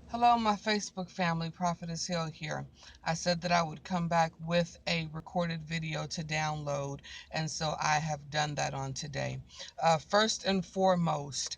Hello, my Facebook family. Prophetess Hill here. I said that I would come back with a recorded video to download, and so I have done that on today. First and foremost,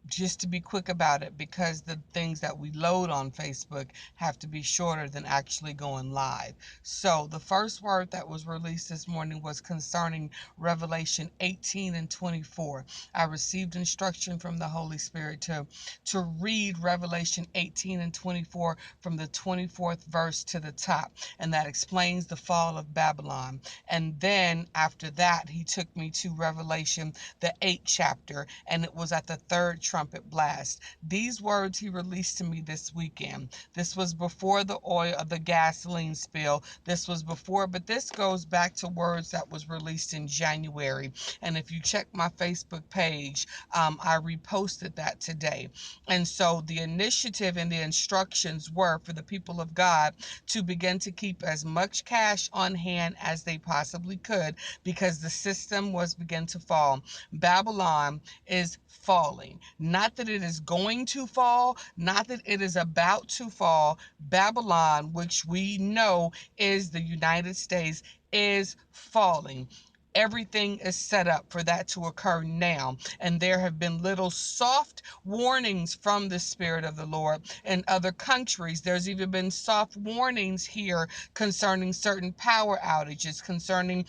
just to be quick about it, because the things that we load on Facebook have to be shorter than actually going live. So the first word that was released this morning was concerning Revelation 18 and 24. I received instruction from the Holy Spirit to read Revelation 18 and 24 from the 24th verse to the top, and that explains the fall of Babylon. And then after that, he took me to Revelation, the 8th chapter, and it was at the third trumpet blast. These words he released to me this weekend. This was before the oil of the gasoline spill. This was before, but this goes back to words that was released in January. And if you check my Facebook page, I reposted that today. And so the initiative and the instructions were for the people of God to begin to keep as much cash on hand as they possibly could, because the system was beginning to fall. Babylon is falling. Not that it is going to fall, not that it is about to fall. Babylon, which we know is the United States, is falling. Everything is set up for that to occur now. And there have been little soft warnings from the Spirit of the Lord in other countries. There's even been soft warnings here concerning certain power outages, concerning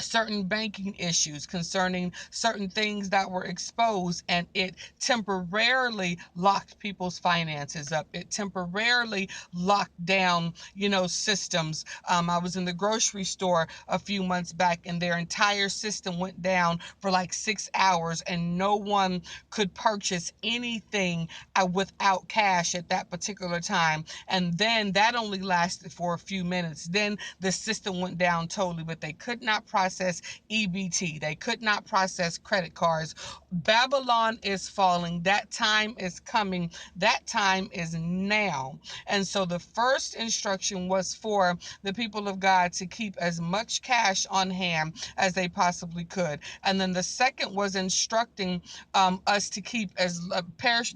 certain banking issues, concerning certain things that were exposed, and it temporarily locked people's finances up. It temporarily locked down, systems. I was in the grocery store a few months back, and their entire system went down for like 6 hours, and no one could purchase anything without cash at that particular time. And then that only lasted for a few minutes. Then the system went down totally, but they could not process EBT. They could not process credit cards. Babylon is falling. That time is coming. That time is now. And so the first instruction was for the people of God to keep as much cash on hand as they possibly could. And then the second was instructing us to keep as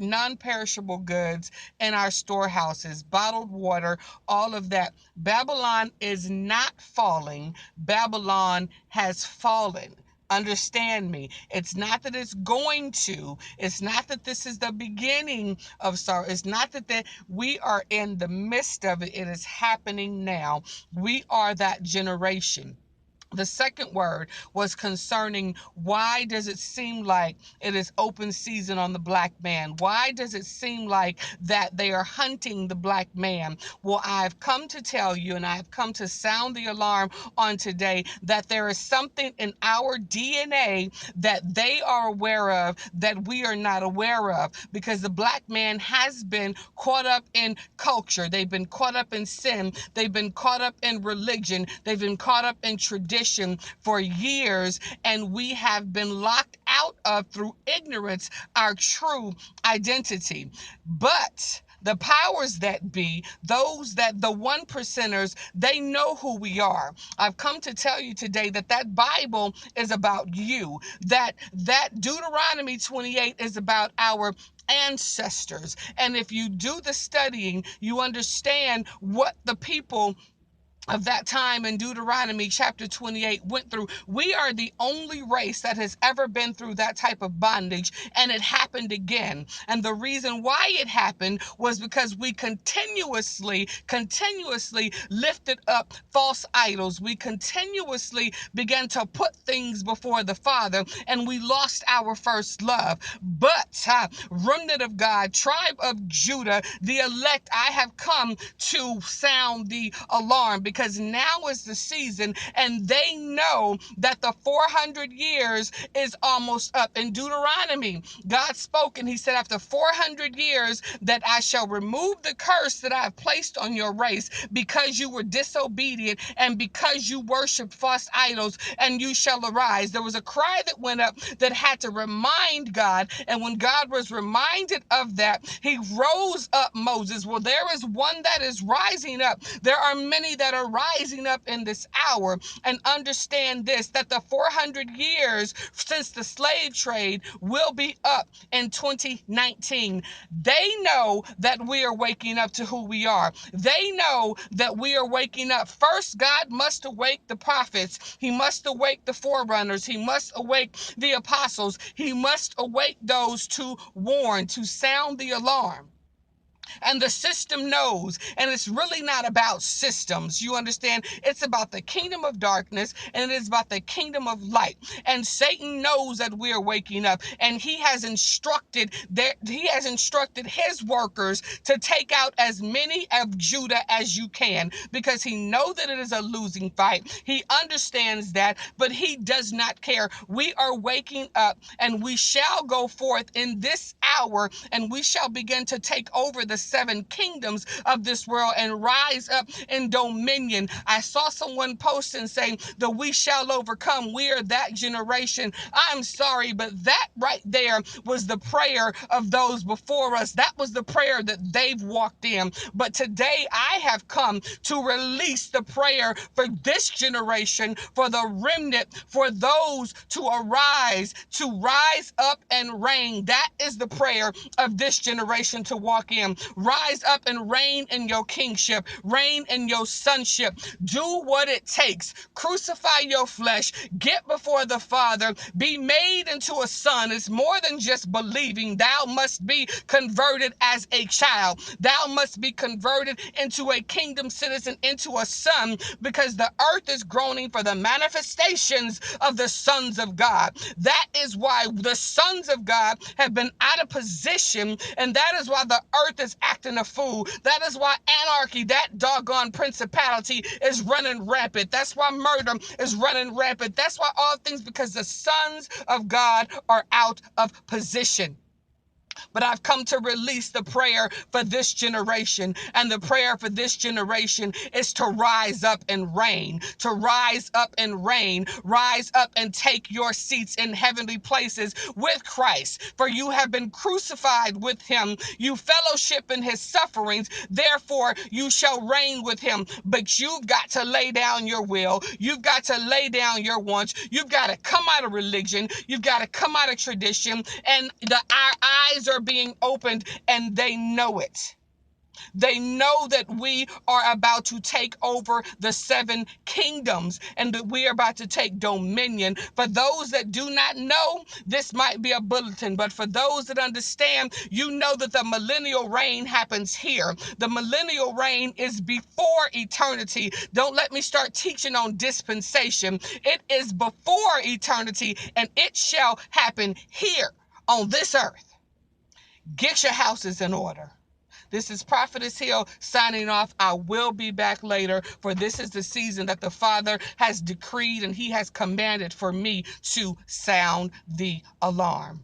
non-perishable goods in our storehouses, bottled water, all of that. Babylon is not falling. Babylon has fallen. Understand me. It's not that it's going to. It's not that this is the beginning of sorrow. It's not that we are in the midst of it. It is happening now. We are that generation. The second word was concerning, why does it seem like it is open season on the black man? Why does it seem like that they are hunting the black man? Well, I've come to tell you, and I've come to sound the alarm on today, that there is something in our DNA that they are aware of that we are not aware of, because the black man has been caught up in culture. They've been caught up in sin. They've been caught up in religion. They've been caught up in tradition for years, and we have been locked out of, through ignorance, our true identity. But the powers that be, those that the one percenters, they know who we are. I've come to tell you today that that Bible is about you, that Deuteronomy 28 is about our ancestors. And if you do the studying, you understand what the people of that time in Deuteronomy chapter 28 went through. We are the only race that has ever been through that type of bondage, and it happened again. And the reason why it happened was because we continuously lifted up false idols. We continuously began to put things before the Father, and we lost our first love. But remnant of God, tribe of Judah, the elect, I have come to sound the alarm, because now is the season, and they know that the 400 years is almost up. In Deuteronomy, God spoke, and he said, after 400 years, that I shall remove the curse that I have placed on your race, because you were disobedient and because you worshiped false idols, and you shall arise. There was a cry that went up that had to remind God, and when God was reminded of that, he rose up Moses. Well, there is one that is rising up. There are many that are rising up in this hour and understand this, that the 400 years since the slave trade will be up in 2019. They know that we are waking up to who we are. They know that we are waking up. First, God must awake the prophets. He must awake the forerunners. He must awake the apostles. He must awake those to warn, to sound the alarm. And the system knows, and it's really not about systems, you understand? It's about the kingdom of darkness, and it is about the kingdom of light. And Satan knows that we're waking up, and he has instructed his workers to take out as many of Judah as you can, because he knows that it is a losing fight. He understands that, but he does not care. We are waking up, and we shall go forth in this hour, and we shall begin to take over the 7 kingdoms of this world and rise up in dominion. I saw someone post and say that we shall overcome. We are that generation. I'm sorry, but that right there was the prayer of those before us. That was the prayer that they've walked in. But today I have come to release the prayer for this generation, for the remnant, for those to rise up and reign. That is the prayer of this generation to walk in. Rise up and reign in your kingship, reign in your sonship. Do what it takes. Crucify your flesh. Get before the Father. Be made into a son. It's more than just believing. Thou must be converted as a child. Thou must be converted into a kingdom citizen, into a son, because the earth is groaning for the manifestations of the sons of God. That is why the sons of God have been out of position, and that is why the earth is acting a fool. That is why anarchy, that doggone principality, is running rampant. That's why murder is running rampant. That's why all things, because the sons of God are out of position. But I've come to release the prayer for this generation. And the prayer for this generation is to rise up and reign, to rise up and reign, rise up and take your seats in heavenly places with Christ. For you have been crucified with him. You fellowship in his sufferings. Therefore, you shall reign with him. But you've got to lay down your will. You've got to lay down your wants. You've got to come out of religion. You've got to come out of tradition. And our eyes are being opened, and they know it. They know that we are about to take over the 7 kingdoms, and that we are about to take dominion. For those that do not know, this might be a bulletin, but for those that understand, you know that the millennial reign happens here. The millennial reign is before eternity. Don't let me start teaching on dispensation. It is before eternity, and it shall happen here on this earth. Get your houses in order. This is Prophetess Hill signing off. I will be back later, for this is the season that the Father has decreed and he has commanded for me to sound the alarm.